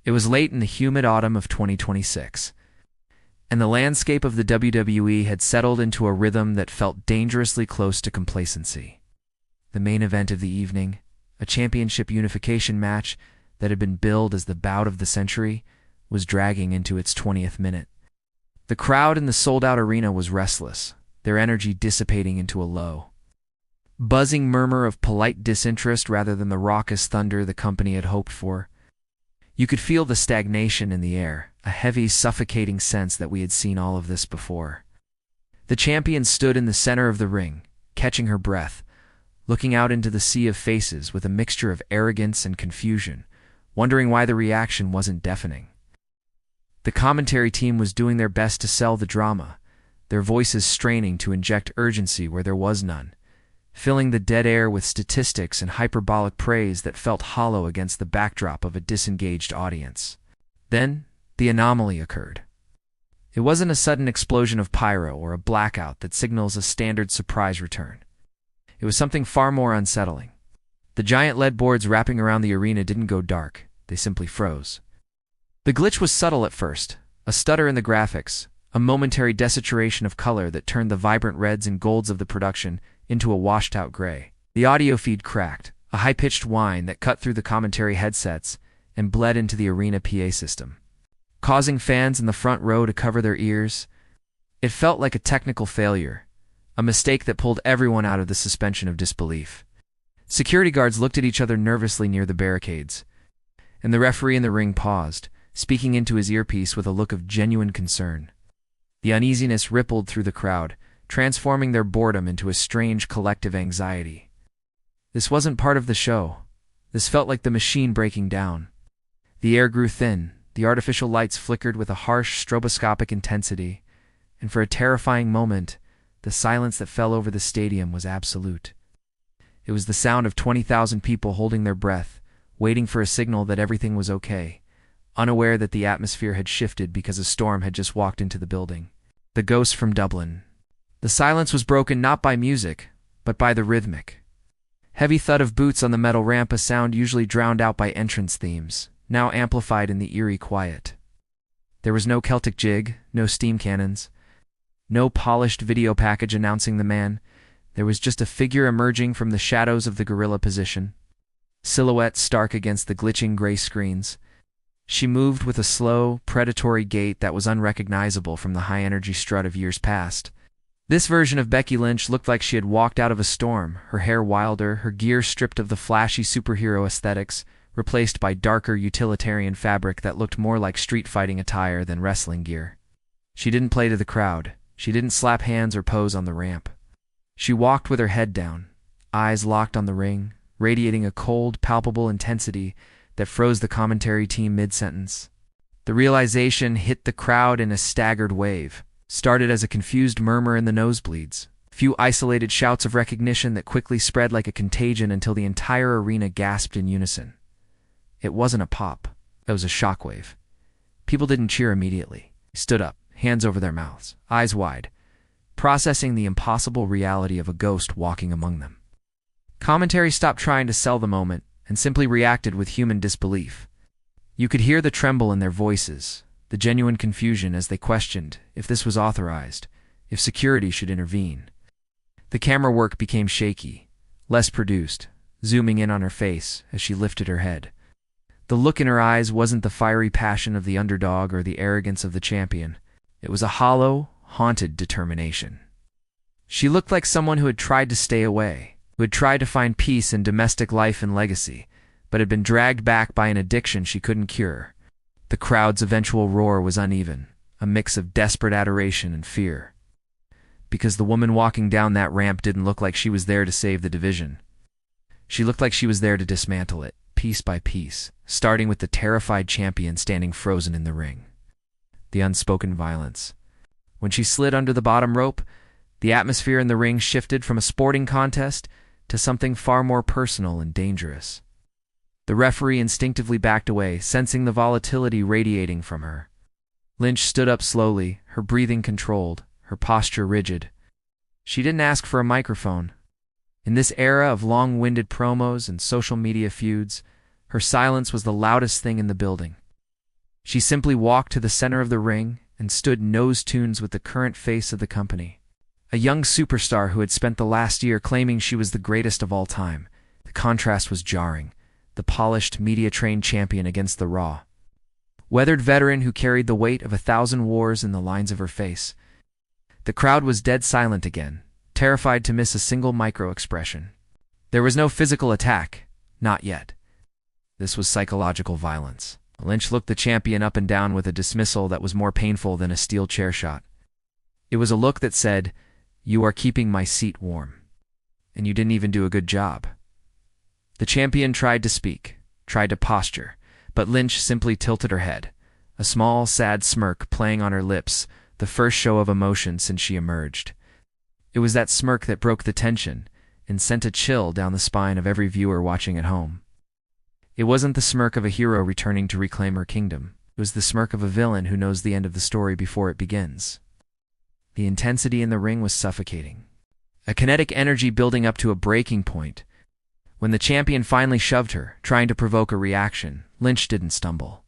It was late in the humid autumn of 2026, and the landscape of the WWE had settled into a rhythm that felt dangerously close to complacency. The main event of the evening, a championship unification match that had been billed as the bout of the century, was dragging into its 20th minute. The crowd in the sold-out arena was restless, their energy dissipating into a low, buzzing murmur of polite disinterest rather than the raucous thunder the company had hoped for. You could feel the stagnation in the air, a heavy, suffocating sense that we had seen all of this before. The champion stood in the center of the ring, catching her breath, looking out into the sea of faces with a mixture of arrogance and confusion, wondering why the reaction wasn't deafening. The commentary team was doing their best to sell the drama, their voices straining to inject urgency where there was none, filling the dead air with statistics and hyperbolic praise that felt hollow against the backdrop of a disengaged audience. Then, the anomaly occurred. It wasn't a sudden explosion of pyro or a blackout that signals a standard surprise return. It was something far more unsettling. The giant LED boards wrapping around the arena didn't go dark, they simply froze. The glitch was subtle at first, a stutter in the graphics, a momentary desaturation of color that turned the vibrant reds and golds of the production into a washed-out gray. The audio feed cracked, a high-pitched whine that cut through the commentary headsets and bled into the arena PA system, causing fans in the front row to cover their ears. It felt like a technical failure, a mistake that pulled everyone out of the suspension of disbelief. Security guards looked at each other nervously near the barricades, and the referee in the ring paused, speaking into his earpiece with a look of genuine concern. The uneasiness rippled through the crowd, transforming their boredom into a strange collective anxiety. This wasn't part of the show. This felt like the machine breaking down. The air grew thin, the artificial lights flickered with a harsh stroboscopic intensity, and for a terrifying moment, the silence that fell over the stadium was absolute. It was the sound of 20,000 people holding their breath, waiting for a signal that everything was okay, unaware that the atmosphere had shifted because a storm had just walked into the building. The ghost from Dublin. The silence was broken not by music, but by the rhythmic heavy thud of boots on the metal ramp, a sound usually drowned out by entrance themes, now amplified in the eerie quiet. There was no Celtic jig, no steam cannons, no polished video package announcing the man. There was just a figure emerging from the shadows of the gorilla position, silhouette stark against the glitching gray screens. She moved with a slow, predatory gait that was unrecognizable from the high-energy strut of years past. This version of Becky Lynch looked like she had walked out of a storm, her hair wilder, her gear stripped of the flashy superhero aesthetics, replaced by darker utilitarian fabric that looked more like street-fighting attire than wrestling gear. She didn't play to the crowd. She didn't slap hands or pose on the ramp. She walked with her head down, eyes locked on the ring, radiating a cold, palpable intensity that froze the commentary team mid-sentence. The realization hit the crowd in a staggered wave, started as a confused murmur in the nosebleeds, few isolated shouts of recognition that quickly spread like a contagion until the entire arena gasped in unison. It wasn't a pop, it was a shockwave. People didn't cheer immediately. They stood up, hands over their mouths, eyes wide, processing the impossible reality of a ghost walking among them. Commentary stopped trying to sell the moment and simply reacted with human disbelief. You could hear the tremble in their voices, the genuine confusion as they questioned if this was authorized, if security should intervene. The camera work became shaky, less produced, zooming in on her face as she lifted her head. The look in her eyes wasn't the fiery passion of the underdog or the arrogance of the champion. It was a hollow, haunted determination. She looked like someone who had tried to stay away, who had tried to find peace in domestic life and legacy, but had been dragged back by an addiction she couldn't cure. The crowd's eventual roar was uneven, a mix of desperate adoration and fear. Because the woman walking down that ramp didn't look like she was there to save the division. She looked like she was there to dismantle it, piece by piece, starting with the terrified champion standing frozen in the ring. The unspoken violence. When she slid under the bottom rope, the atmosphere in the ring shifted from a sporting contest to something far more personal and dangerous. The referee instinctively backed away, sensing the volatility radiating from her. Lynch stood up slowly, her breathing controlled, her posture rigid. She didn't ask for a microphone. In this era of long-winded promos and social media feuds, her silence was the loudest thing in the building. She simply walked to the center of the ring and stood nose-tunes with the current face of the company. A young superstar who had spent the last year claiming she was the greatest of all time. The contrast was jarring. The polished, media-trained champion against the raw, weathered veteran who carried the weight of 1,000 wars in the lines of her face. The crowd was dead silent again, terrified to miss a single micro-expression. There was no physical attack, not yet. This was psychological violence. Lynch looked the champion up and down with a dismissal that was more painful than a steel chair shot. It was a look that said, "You are keeping my seat warm. And you didn't even do a good job." The champion tried to speak, tried to posture, but Lynch simply tilted her head, a small, sad smirk playing on her lips, the first show of emotion since she emerged. It was that smirk that broke the tension and sent a chill down the spine of every viewer watching at home. It wasn't the smirk of a hero returning to reclaim her kingdom. It was the smirk of a villain who knows the end of the story before it begins. The intensity in the ring was suffocating. A kinetic energy building up to a breaking point. When the champion finally shoved her, trying to provoke a reaction, Lynch didn't stumble.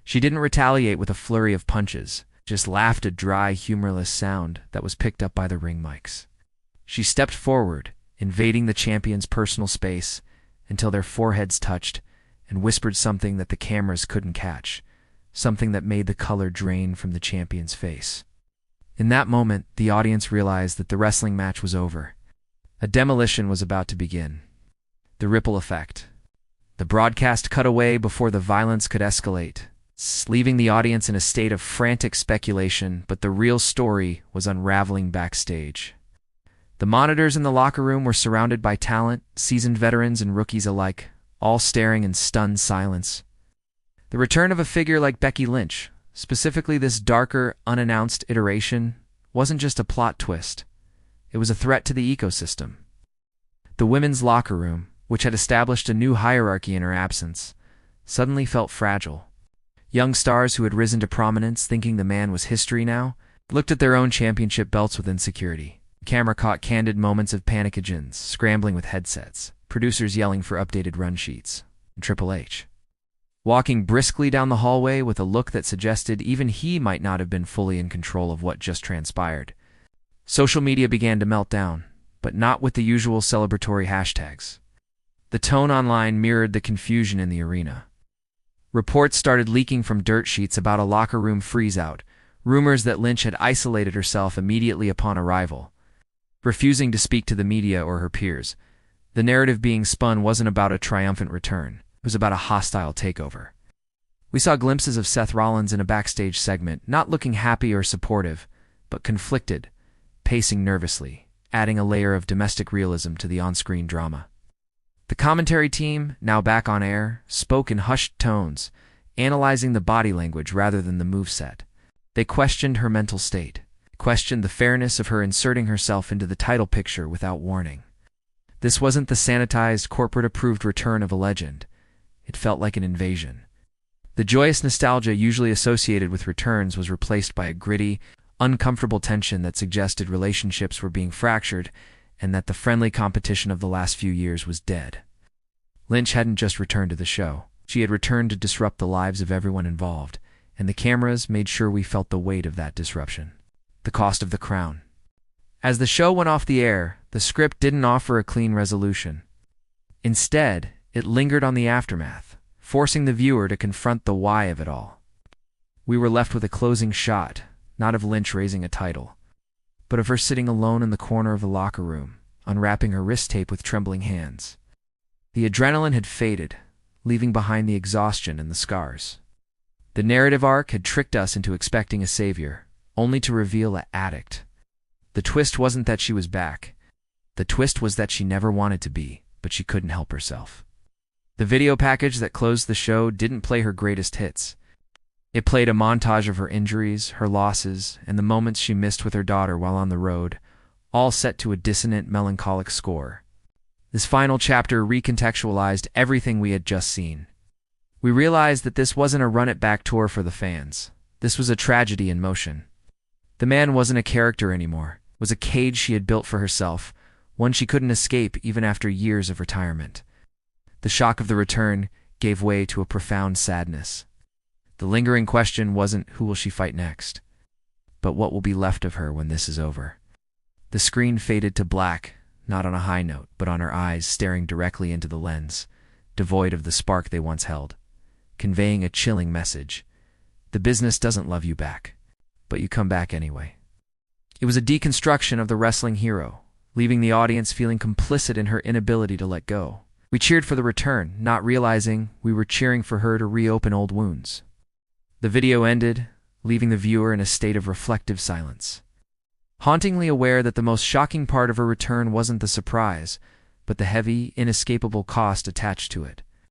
She didn't retaliate with a flurry of punches, just laughed a dry, humorless sound that was picked up by the ring mics. She stepped forward, invading the champion's personal space, until their foreheads touched, and whispered something that the cameras couldn't catch, something that made the color drain from the champion's face. In that moment, the audience realized that the wrestling match was over. A demolition was about to begin. The ripple effect. The broadcast cut away before the violence could escalate, leaving the audience in a state of frantic speculation, but the real story was unraveling backstage. The monitors in the locker room were surrounded by talent, seasoned veterans and rookies alike, all staring in stunned silence. The return of a figure like Becky Lynch, specifically this darker, unannounced iteration, wasn't just a plot twist. It was a threat to the ecosystem. The women's locker room, which had established a new hierarchy in her absence, suddenly felt fragile. Young stars who had risen to prominence thinking the man was history now, looked at their own championship belts with insecurity. The camera caught candid moments of panic-agents scrambling with headsets, producers yelling for updated run sheets, and Triple H walking briskly down the hallway with a look that suggested even he might not have been fully in control of what just transpired. Social media began to melt down, but not with the usual celebratory hashtags. The tone online mirrored the confusion in the arena. Reports started leaking from dirt sheets about a locker room freeze-out, rumors that Lynch had isolated herself immediately upon arrival, refusing to speak to the media or her peers. The narrative being spun wasn't about a triumphant return. It was about a hostile takeover. We saw glimpses of Seth Rollins in a backstage segment, not looking happy or supportive, but conflicted, pacing nervously, adding a layer of domestic realism to the on-screen drama. The commentary team, now back on air, spoke in hushed tones, analyzing the body language rather than the moveset. They questioned her mental state, questioned the fairness of her inserting herself into the title picture without warning. This wasn't the sanitized, corporate-approved return of a legend. It felt like an invasion. The joyous nostalgia usually associated with returns was replaced by a gritty, uncomfortable tension that suggested relationships were being fractured and that the friendly competition of the last few years was dead. Lynch hadn't just returned to the show. She had returned to disrupt the lives of everyone involved, and the cameras made sure we felt the weight of that disruption. The cost of the crown. As the show went off the air, the script didn't offer a clean resolution. Instead, it lingered on the aftermath, forcing the viewer to confront the why of it all. We were left with a closing shot, not of Lynch raising a title, but of her sitting alone in the corner of the locker room, unwrapping her wrist tape with trembling hands. The adrenaline had faded, leaving behind the exhaustion and the scars. The narrative arc had tricked us into expecting a savior, only to reveal an addict. The twist wasn't that she was back. The twist was that she never wanted to be, but she couldn't help herself. The video package that closed the show didn't play her greatest hits. It played a montage of her injuries, her losses, and the moments she missed with her daughter while on the road, all set to a dissonant, melancholic score. This final chapter recontextualized everything we had just seen. We realized that this wasn't a run-it-back tour for the fans. This was a tragedy in motion. The man wasn't a character anymore. It was a cage she had built for herself, one she couldn't escape even after years of retirement. The shock of the return gave way to a profound sadness. The lingering question wasn't who will she fight next, but what will be left of her when this is over. The screen faded to black, not on a high note, but on her eyes staring directly into the lens, devoid of the spark they once held, conveying a chilling message. The business doesn't love you back, but you come back anyway. It was a deconstruction of the wrestling hero, leaving the audience feeling complicit in her inability to let go. We cheered for the return, not realizing we were cheering for her to reopen old wounds. The video ended, leaving the viewer in a state of reflective silence, hauntingly aware that the most shocking part of her return wasn't the surprise, but the heavy, inescapable cost attached to it.